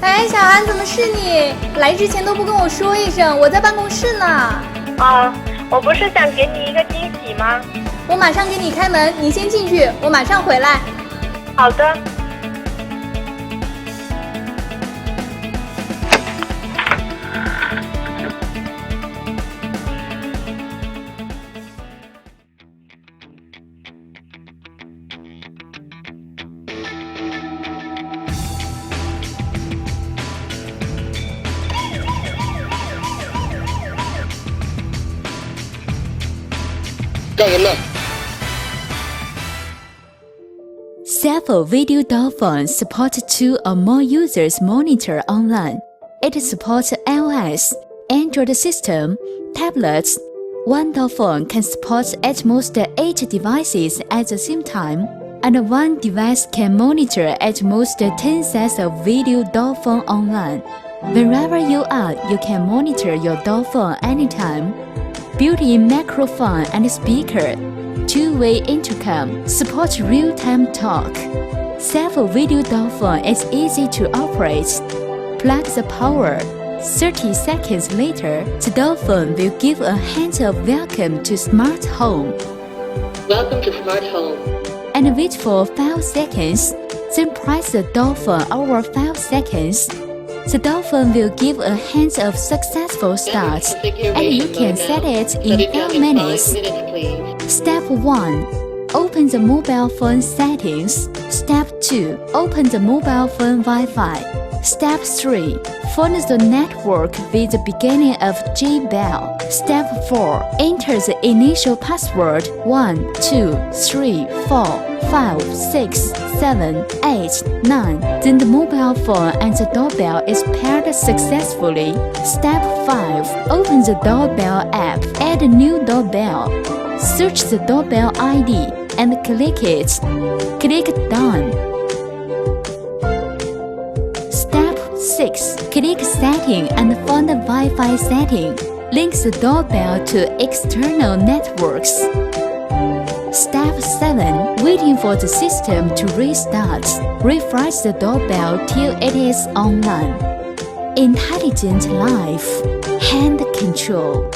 哎，小韩，怎么是你？来之前都不跟我说一声，我在办公室呢。哦，我不是想给你一个惊喜吗？我马上给你开门，你先进去，我马上回来。好的。干什么呢？ Saful Video Door Phone supports 2 or more users monitor online. It supports iOS, Android system, tablets. One door phone can support at most 8 devices at the same time, and one device can monitor at most 10 sets of video door phone online. Wherever you are, you can monitor your door phone anytime. Built-in microphone and speaker, 2-way intercom, supports real-time talk. Saful Video Door Phone is easy to operate. Plug the power. 30 seconds later, the door phone will give a hint of welcome to smart home. Welcome to smart home. And wait for 5 seconds. Then press the door phone over 5 seconds. The door phone will give a hint of successful start, and you can set it in 5 minutes. Step 1. Open the mobile phone settings. Step 2. Open the mobile phone Wi-Fi. Step 3. Find the network with the beginning of doorbell. Step 4. Enter the initial password 1, 2, 3, 4, 5, 6, 7, 8, 9. Then the mobile phone and the doorbell is paired successfully. Step 5. Open the doorbell app. Add a new doorbell. Search the doorbell ID and click it. Click Done. Step 6. Click Setting and find the Wi-Fi setting. Link the doorbell to external networks. Step 7. Waiting for the system to restart. Refresh the doorbell till it is online. Intelligent life. Hand control.